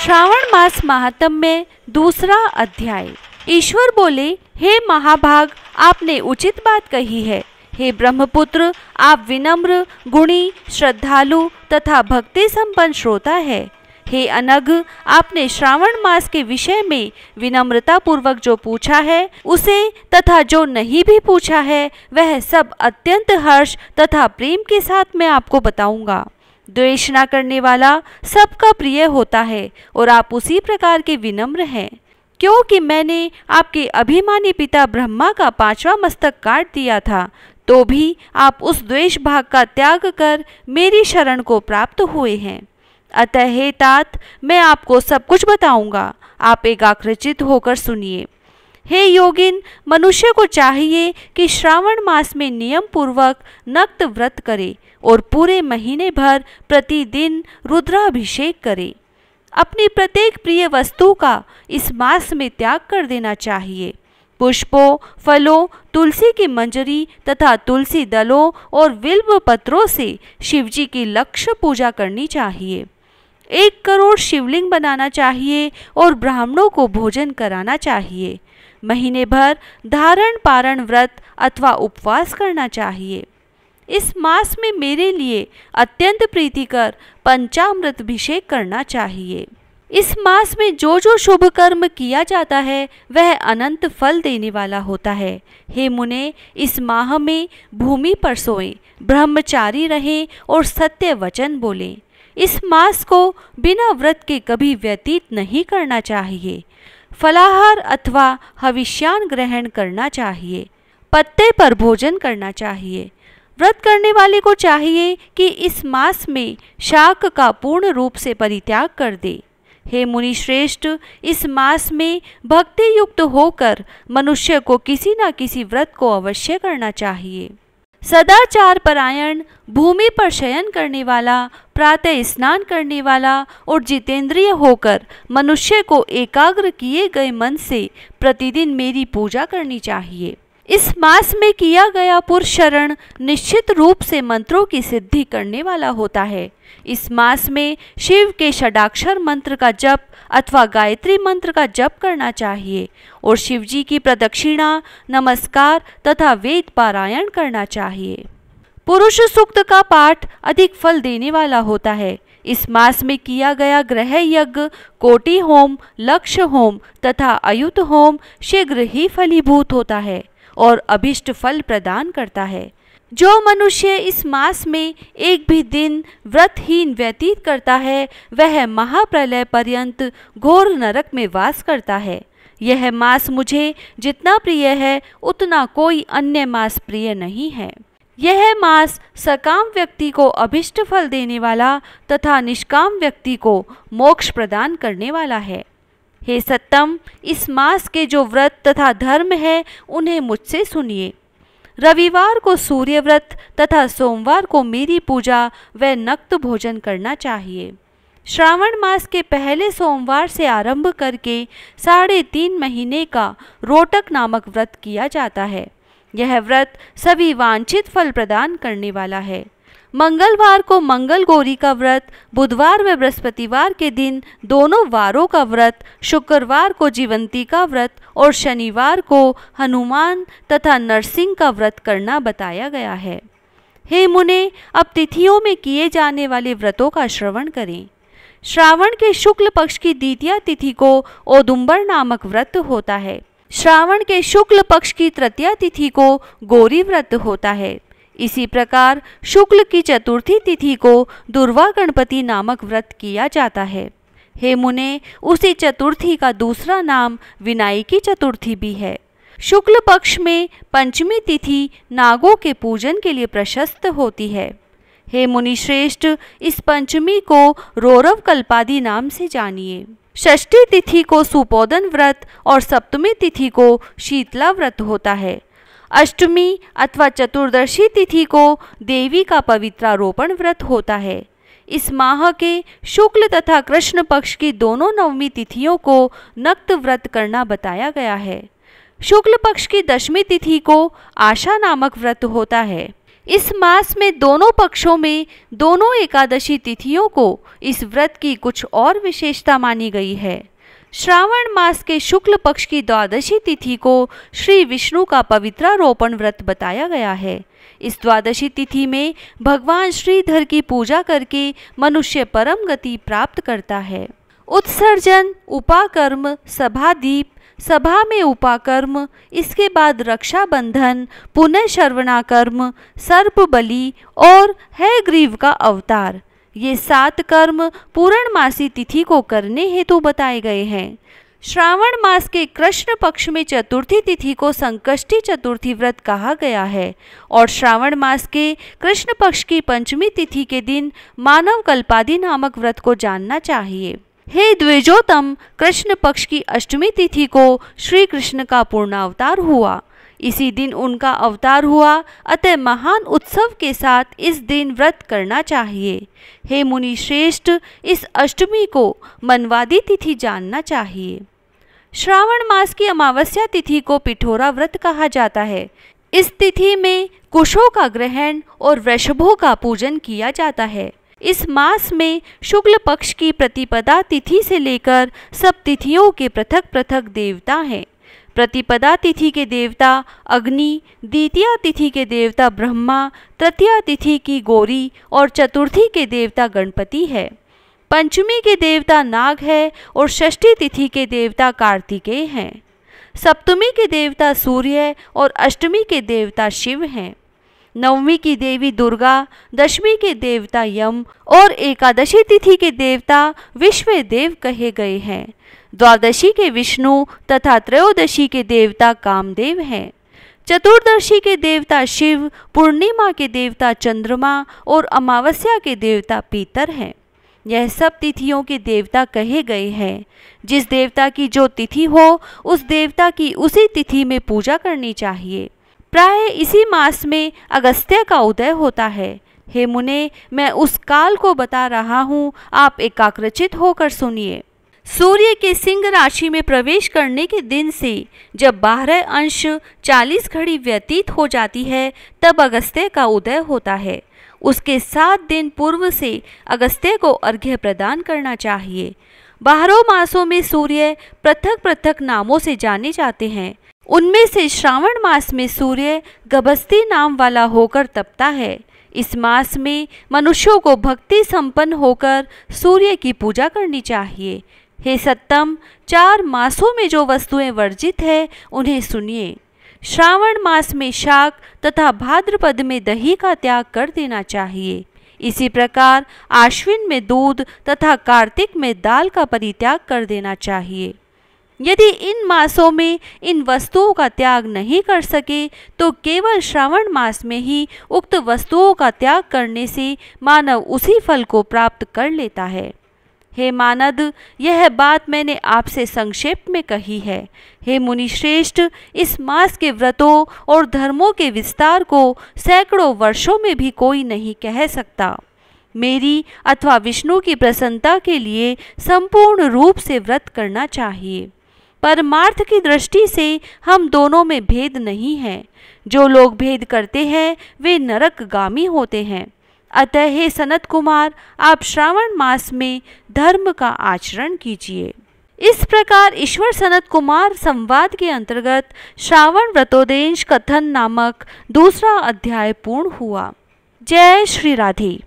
श्रावण मास महात्म्य में दूसरा अध्याय। ईश्वर बोले, हे महाभाग, आपने उचित बात कही है। हे ब्रह्मपुत्र, आप विनम्र, गुणी, श्रद्धालु तथा भक्ति संपन्न श्रोता है। हे अनघ, आपने श्रावण मास के विषय में विनम्रता पूर्वक जो पूछा है उसे तथा जो नहीं भी पूछा है वह सब अत्यंत हर्ष तथा प्रेम के साथ मैं आपको बताऊंगा। द्वेष न करने वाला सबका प्रिय होता है और आप उसी प्रकार के विनम्र हैं। क्योंकि मैंने आपके अभिमानी पिता ब्रह्मा का 5वां मस्तक काट दिया था, तो भी आप उस द्वेष भाग का त्याग कर मेरी शरण को प्राप्त हुए हैं। अतः हे तात, मैं आपको सब कुछ बताऊंगा, आप एकाग्रचित होकर सुनिए। हे योगिन, मनुष्य को चाहिए कि श्रावण मास में नियम पूर्वक नक्त व्रत करे और पूरे महीने भर प्रतिदिन रुद्राभिषेक करे। अपनी प्रत्येक प्रिय वस्तु का इस मास में त्याग कर देना चाहिए। पुष्पों, फलों, तुलसी की मंजरी तथा तुलसी दलों और बिल्व पत्रों से शिवजी की लक्ष्य पूजा करनी चाहिए। 1 करोड़ शिवलिंग बनाना चाहिए और ब्राह्मणों को भोजन कराना चाहिए। महीने भर धारण पारण व्रत अथवा उपवास करना चाहिए। इस मास में मेरे लिए अत्यंत प्रीतिकर पंचामृत अभिषेक करना चाहिए। इस मास में जो जो शुभ कर्म किया जाता है वह अनंत फल देने वाला होता है। हे मुने, इस माह में भूमि पर सोएं, ब्रह्मचारी रहें और सत्य वचन बोलें। इस मास को बिना व्रत के कभी व्यतीत नहीं करना चाहिए। फलाहार अथवा हविष्यान ग्रहण करना चाहिए। पत्ते पर भोजन करना चाहिए। व्रत करने वाले को चाहिए कि इस मास में शाक का पूर्ण रूप से परित्याग कर दे। हे मुनि श्रेष्ठ, इस मास में भक्ति युक्त होकर मनुष्य को किसी न किसी व्रत को अवश्य करना चाहिए। सदाचार परायण, भूमि पर शयन करने वाला, प्रातः स्नान करने वाला और जितेंद्रिय होकर मनुष्य को एकाग्र किए गए मन से प्रतिदिन मेरी पूजा करनी चाहिए। इस मास में किया गया पुरुष शरण निश्चित रूप से मंत्रों की सिद्धि करने वाला होता है। इस मास में शिव के षडाक्षर मंत्र का जप अथवा गायत्री मंत्र का जप करना चाहिए और शिवजी की प्रदक्षिणा, नमस्कार तथा वेद पारायण करना चाहिए। पुरुष सूक्त का पाठ अधिक फल देने वाला होता है। इस मास में किया गया ग्रह यज्ञ, कोटि होम, लक्ष्य होम तथा अयुत होम शीघ्र ही फलीभूत होता है और अभिष्ट फल प्रदान करता है। जो मनुष्य इस मास में एक भी दिन व्रतहीन व्यतीत करता है वह महाप्रलय पर्यंत घोर नरक में वास करता है। यह मास मुझे जितना प्रिय है उतना कोई अन्य मास प्रिय नहीं है। यह मास सकाम व्यक्ति को अभिष्ट फल देने वाला तथा निष्काम व्यक्ति को मोक्ष प्रदान करने वाला है। हे सत्तम, इस मास के जो व्रत तथा धर्म है उन्हें मुझसे सुनिए। रविवार को सूर्य व्रत तथा सोमवार को मेरी पूजा व नक्त भोजन करना चाहिए। श्रावण मास के पहले सोमवार से आरंभ करके 3.5 महीने का रोटक नामक व्रत किया जाता है। यह व्रत सभी वांछित फल प्रदान करने वाला है। मंगलवार को मंगल गौरी का व्रत, बुधवार व बृहस्पतिवार के दिन दोनों वारों का व्रत, शुक्रवार को जीवंती का व्रत और शनिवार को हनुमान तथा नरसिंह का व्रत करना बताया गया है। हे मुने, अब तिथियों में किए जाने वाले व्रतों का श्रवण करें। श्रावण के शुक्ल पक्ष की द्वितीया तिथि को औदुंबर नामक व्रत होता है। श्रावण के शुक्ल पक्ष की तृतीया तिथि को गौरी व्रत होता है। इसी प्रकार शुक्ल की चतुर्थी तिथि को दुर्वा गणपति नामक व्रत किया जाता है। हे मुने, उसी चतुर्थी का दूसरा नाम विनायकी चतुर्थी भी है। शुक्ल पक्ष में पंचमी तिथि नागों के पूजन के लिए प्रशस्त होती है। हे मुनि श्रेष्ठ, इस पंचमी को रौरव कल्पादि नाम से जानिए। षष्ठी तिथि को सुपोदन व्रत और सप्तमी तिथि को शीतला व्रत होता है। अष्टमी अथवा चतुर्दशी तिथि को देवी का पवित्रारोपण व्रत होता है। इस माह के शुक्ल तथा कृष्ण पक्ष की दोनों नवमी तिथियों को नक्त व्रत करना बताया गया है। शुक्ल पक्ष की दशमी तिथि को आशा नामक व्रत होता है। इस मास में दोनों पक्षों में दोनों एकादशी तिथियों को इस व्रत की कुछ और विशेषता मानी गई है। श्रावण मास के शुक्ल पक्ष की द्वादशी तिथि को श्री विष्णु का पवित्रारोपण व्रत बताया गया है। इस द्वादशी तिथि में भगवान श्रीधर की पूजा करके मनुष्य परम गति प्राप्त करता है। उत्सर्जन, उपाकर्म, सभादीप, सभा में उपाकर्म, इसके बाद रक्षाबंधन, पुनः श्रवणाकर्म, सर्प बलि और हयग्रीव का अवतार, ये 7 कर्म पूर्णमासी तिथि को करने हेतु बताए गए हैं। श्रावण मास के कृष्ण पक्ष में चतुर्थी तिथि को संकष्टी चतुर्थी व्रत कहा गया है और श्रावण मास के कृष्ण पक्ष की पंचमी तिथि के दिन मानव कल्पादि नामक व्रत को जानना चाहिए। हे द्विजोतम, कृष्ण पक्ष की अष्टमी तिथि को श्री कृष्ण का पूर्णावतार हुआ। इसी दिन उनका अवतार हुआ, अतः महान उत्सव के साथ इस दिन व्रत करना चाहिए। हे मुनि श्रेष्ठ, इस अष्टमी को मनवादी तिथि जानना चाहिए। श्रावण मास की अमावस्या तिथि को पिठोरा व्रत कहा जाता है। इस तिथि में कुशों का ग्रहण और वृषभों का पूजन किया जाता है। इस मास में शुक्ल पक्ष की प्रतिपदा तिथि से लेकर सब तिथियों के पृथक पृथक देवता हैं। प्रतिपदा तिथि के देवता अग्नि, द्वितीया तिथि के देवता ब्रह्मा, तृतीया तिथि की गौरी और चतुर्थी के देवता गणपति है। पंचमी के देवता नाग है और षष्ठी तिथि के देवता कार्तिकेय हैं। सप्तमी के देवता सूर्य और अष्टमी के देवता शिव हैं। नवमी की देवी दुर्गा, दशमी के देवता यम और एकादशी तिथि के देवता विश्वदेव कहे गए हैं। द्वादशी के विष्णु तथा त्रयोदशी के देवता कामदेव हैं। चतुर्दशी के देवता शिव, पूर्णिमा के देवता चंद्रमा और अमावस्या के देवता पीतर हैं। यह सब तिथियों के देवता कहे गए हैं। जिस देवता की जो तिथि हो उस देवता की उसी तिथि में पूजा करनी चाहिए। प्राय इसी मास में अगस्त्य का उदय होता है। हे मुने, मैं उस काल को बता रहा हूँ, आप एकाग्रचित होकर सुनिए। सूर्य के सिंह राशि में प्रवेश करने के दिन से जब 12 अंश 40 घड़ी व्यतीत हो जाती है तब अगस्त्य का उदय होता है। उसके 7 दिन पूर्व से अगस्त्य को अर्घ्य प्रदान करना चाहिए। 12 मासों में सूर्य पृथक पृथक नामों से जाने जाते हैं। उनमें से श्रावण मास में सूर्य गभस्ती नाम वाला होकर तपता है। इस मास में मनुष्यों को भक्ति संपन्न होकर सूर्य की पूजा करनी चाहिए। हे सत्तम, 4 मासों में जो वस्तुएं वर्जित है उन्हें सुनिए। श्रावण मास में शाक तथा भाद्रपद में दही का त्याग कर देना चाहिए। इसी प्रकार आश्विन में दूध तथा कार्तिक में दाल का परित्याग कर देना चाहिए। यदि इन मासों में इन वस्तुओं का त्याग नहीं कर सके तो केवल श्रावण मास में ही उक्त वस्तुओं का त्याग करने से मानव उसी फल को प्राप्त कर लेता है। हे मानद, यह बात मैंने आपसे संक्षेप में कही है। हे मुनिश्रेष्ठ, इस मास के व्रतों और धर्मों के विस्तार को सैकड़ों वर्षों में भी कोई नहीं कह सकता। मेरी अथवा विष्णु की प्रसन्नता के लिए संपूर्ण रूप से व्रत करना चाहिए। परमार्थ की दृष्टि से हम दोनों में भेद नहीं है। जो लोग भेद करते हैं वे नरकगामी होते हैं। अतः हे सनत कुमार, आप श्रावण मास में धर्म का आचरण कीजिए। इस प्रकार ईश्वर सनत कुमार संवाद के अंतर्गत श्रावण व्रतोदेश कथन नामक दूसरा अध्याय पूर्ण हुआ। जय श्री राधे।